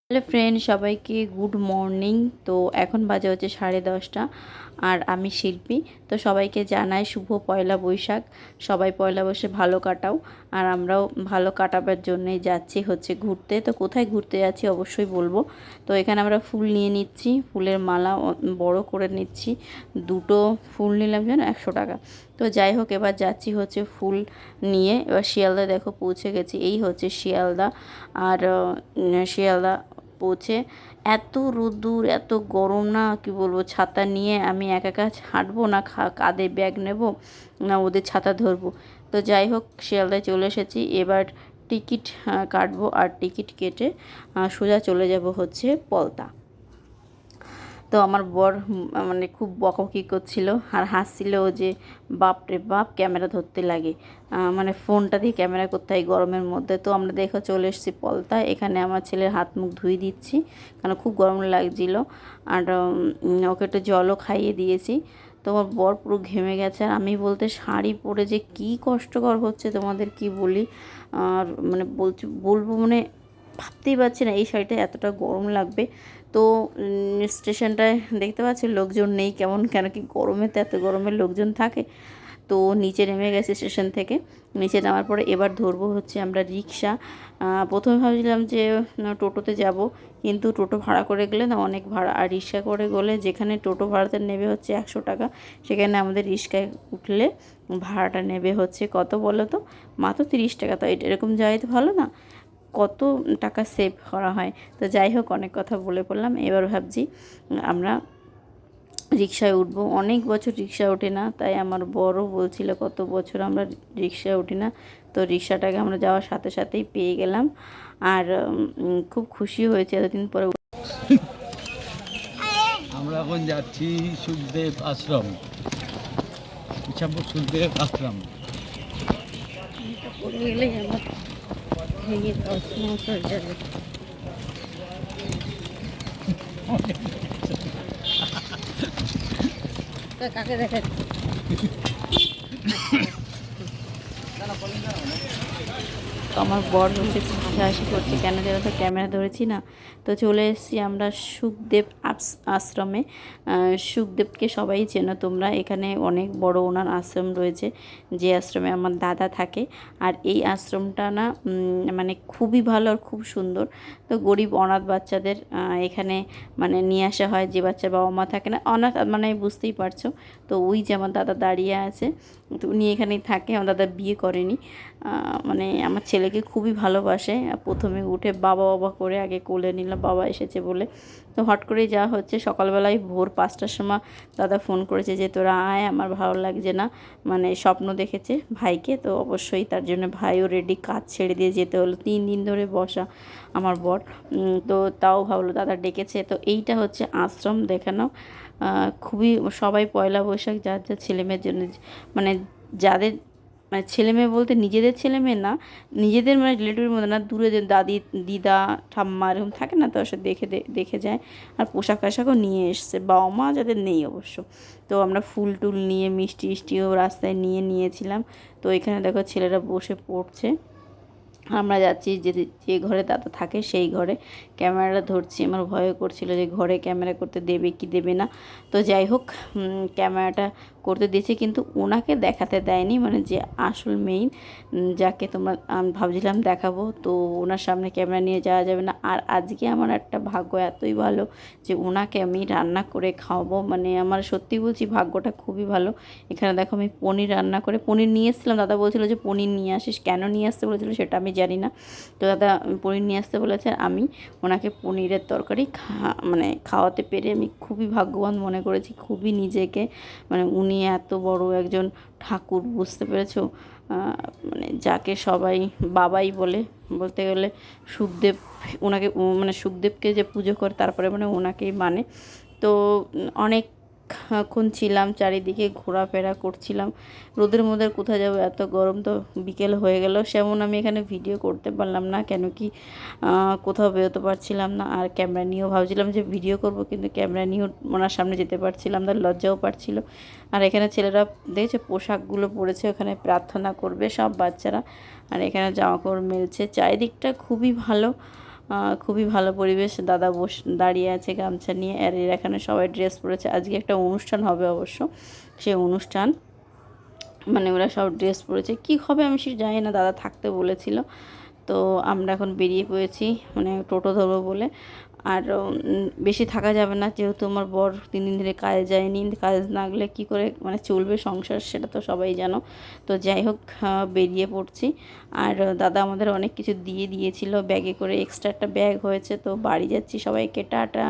Hello friend, সবাইকে good morning. তো এখন বাজে হচ্ছে 10:30 আর আমি শিল্পী। তো সবাইকে জানাই শুভ পয়লা বৈশাখ। সবাই পয়লা বৈশাখ ভালো কাটাও। আর আমরাও ভালো কাটাবার জন্যই যাচ্ছি হচ্ছে ঘুরতে। তো কোথায় ঘুরতে যাচ্ছি অবশ্যই বলবো। তো এখানে আমরা ফুল নিয়ে নিচ্ছি, ফুলের মালা বড় করে নিচ্ছি। দুটো ফুল নিলাম যেন 100 টাকা। তো যাই হোক, এবার যাচ্ছি হচ্ছে ফুল নিয়ে। এবার শিয়ালদা দেখো পৌঁছে গেছি, এই হচ্ছে শিয়ালদা। আর শিয়ালদা পৌঁছে এত রোদ্দুর, এত গরম, না কি বলবো। ছাতা নিয়ে আমি একা একা হাঁটবো না, কাঁধে ব্যাগ নেব না ওদের ছাতা ধরবো। তো যাই হোক, শিয়ালদায় চলে এসেছি। এবার টিকিট কাটবো, আর টিকিট কেটে সোজা চলে যাব হচ্ছে পলতা। তো আমার বর মানে খুব বকাবকি করছিল আর হাসছিল যে বাপ রে বাপ, ক্যামেরা ধরতে লাগে, মানে ফোনটা দিয়ে ক্যামেরা করতে হয় গরমের মধ্যে। তো আমরা দেখো চলে এসেছি পলতা। এখানে আমার ছেলের হাত মুখ ধুয়ে দিচ্ছি, কারণ খুব গরম লাগছিল। আর ওকে একটু জলও খাইয়ে দিয়েছি। তো আমার বর পুরো ঘেমে গেছে, আর আমি বলতে শাড়ি পরে যে কী কষ্টকর হচ্ছে তোমাদের কি বলি। আর মানে বলবো মানে ভাবতেই পারছি না এই শাড়িটা এতটা গরম লাগবে। তো স্টেশনটায় দেখতে পাচ্ছি লোকজন নেই, কেন কি গরমে, তো এত গরমে লোকজন থাকে। তো নিচে নেমে গেছে স্টেশন থেকে। নিচে নামার পরে এবার ধরবো হচ্ছে আমরা রিক্সা। প্রথমে ভাবছিলাম যে টোটোতে যাব, কিন্তু টোটো ভাড়া করে গেলে না অনেক ভাড়া, আর রিক্সা করে গেলে যেখানে টোটো ভাড়াতে নেবে হচ্ছে 100 টাকা, সেখানে আমাদের রিক্সায় উঠলে ভাড়াটা নেবে হচ্ছে কত বলো তো, মাত্র 30 টাকা। তো এরকম জায়গায় তো ভালো না, কত টাকা সেভ করা হয়। তো যাই হোক, অনেক কথা বলে পড়লাম। এবার ভাবছি আমরা রিক্সায় উঠবো। অনেক বছর রিক্সা ওঠে না, তাই আমার বড় বলছিল কত বছর আমরা রিক্সায় উঠি না। তো রিক্সাটাকে আমরা যাওয়ার সাথে সাথেই পেয়ে গেলাম, আর খুব খুশি হয়েছে এতদিন পরে। আমরা এখন যাচ্ছি সুখদেব আশ্রম, ইচ্ছাপুর সুখদেব আশ্রম। কাকে দেখা তো আমার বর হচ্ছে হাসাহাসি করছে, কেন যেন তো ক্যামেরা ধরেছি না। তো চলে এসেছি আমরা সুখদেব আশ্রমে। সুখদেবকে সবাই চেনো তোমরা, এখানে অনেক বড় ওনার আশ্রম রয়েছে, যে আশ্রমে আমার দাদা থাকে। আর এই আশ্রমটা না মানে খুবই ভালো আর খুব সুন্দর। তো গরিব অনাথ বাচ্চাদের এখানে মানে নিয়ে আসা হয়, যে বাচ্চার বাবা মা থাকে না, অনাথ মানে বুঝতেই পারছো। তো ওই যে আমার দাদা দাঁড়িয়ে আছে, তো উনি এখানেই থাকে। আমার দাদা বিয়ে করেনি, মানে আমার ছেলেকে খুবই ভালোবাসে। প্রথমে উঠে বাবা বাবা করে আগে কোলে নিলাম, বাবা এসেছে বলে। তো হট করে যা হচ্ছে, সকালবেলায় ভোর 5টার সময় দাদা ফোন করেছে যে তোরা আয়, আমার ভালো লাগছে না, মানে স্বপ্ন দেখেছে ভাইকে। তো অবশ্যই তার জন্য ভাইও রেডি, কাজ ছেড়ে দিয়ে যেতে হলো। 3 দিন ধরে বসা আমার বর। তো তাও ভাবলো দাদা ডেকেছে। তো এইটা হচ্ছে আশ্রম, দেখানো খুবই। সবাই পয়লা বৈশাখ যার যার ছেলেমেয়ের জন্য, মানে যাদের মানে ছেলে মেয়ে বলতে নিজেদের ছেলে মেয়ে না, নিজেদের মানে রিলেটিভের মধ্যে না, দূরে যে দাদি দিদা ঠাম্মা এরকম থাকে না, তো সে দেখে দেখে যায়। আর পোশাক আশাকও নিয়ে এসছে, বাবা মা যাদের নেই অবশ্য। তো আমরা ফুল টুল নিয়ে মিষ্টি মিষ্টিও রাস্তায় নিয়েছিলাম। তো এখানে দেখো ছেলেরা বসে পড়ছে। আমরা যাচ্ছি যে যে ঘরে দাদা থাকে সেই ঘরে। ক্যামেরাটা ধরছি, আমার ভয় করছিল যে ঘরে ক্যামেরা করতে দেবে কি দেবে না। তো যাই হোক, ক্যামেরাটা করতে দিয়েছে, কিন্তু ওনাকে দেখাতে দেয়নি, মানে যে আসল মেইন যাকে তোমরা ভাবছিলাম দেখাবো, তো ওনার সামনে ক্যামেরা নিয়ে যাওয়া যাবে না। আর আজকে আমার একটা ভাগ্য এতই ভালো যে ওনাকে আমি রান্না করে খাওয়াবো, মানে আমার সত্যি বলছি ভাগ্যটা খুবই ভালো। এখানে দেখো আমি পনির রান্না করে, পনির নিয়ে এসেছিলাম, দাদা বলছিল যে পনির নিয়ে আসিস, কেন নিয়ে আসতে বলেছিল সেটা আমি জানি না। তো দাদা পনির নিয়ে আসতে বলেছে, আমি ওনাকে পনিরের তরকারি মানে খাওয়াতে পেরে আমি খুবই ভাগ্যবান মনে করেছি, খুবই নিজেকে। মানে উনি এত বড় একজন ঠাকুর, বুঝতে পেরেছো, মানে যাকে সবাই বাবাই বলে, বলতে গেলে সুখদেব, ওনাকে মানে সুখদেবকে যে পুজো করে তারপরে মানে ওনাকেই মানে। তো অনেকক্ষণ ছিলাম, চারিদিকে ঘোরাফেরা করছিলাম। রোদের মধ্যে কোথায় যাবো, এত গরম। তো বিকেল হয়ে গেল, সেমন আমি এখানে ভিডিও করতে পারলাম না, কেন কি কোথাও বেরোতে পারছিলাম না। আর ক্যামেরা নিয়েও ভাবছিলাম যে ভিডিও করব, কিন্তু ক্যামেরা নিয়েও ওনার সামনে যেতে পারছিলাম না, লজ্জাও পাচ্ছিল। আর এখানে ছেলেরা দেখছে পোশাকগুলো পরেছে, ওখানে প্রার্থনা করবে সব বাচ্চারা। আর এখানে জামা কাপড় মেলছে, চারিদিকটা খুবই ভালো। খুবই ভালো পরিবেশ। দাদা দাঁড়িয়ে আছে গামছা নিয়ে, আর এর এখানে সবাই ড্রেস পরেছে। আজকে একটা অনুষ্ঠান হবে অবশ্য, সেই অনুষ্ঠান মানে ওরা সব ড্রেস পরেছে। কি হবে আমি সেটা জানি না, দাদা থাকতে বলেছিল। তো আমরা এখন বেরিয়ে পড়েছি, মানে টোটো ধরবো বলে। আর বেশি থাকা যাবে না, যেহেতু আমার বর 3 দিন ধরে কাজে যায়নি। কাজ না গেলে কী করে মানে চলবে সংসার, সেটা তো সবাই জানো। তো যাই হোক, বেরিয়ে পড়ছি। আর দাদা আমাদের অনেক কিছু দিয়ে দিয়েছিল ব্যাগে করে, এক্সট্রা একটা ব্যাগ হয়েছে। তো বাড়ি যাচ্ছি, সবাইকে টাটা।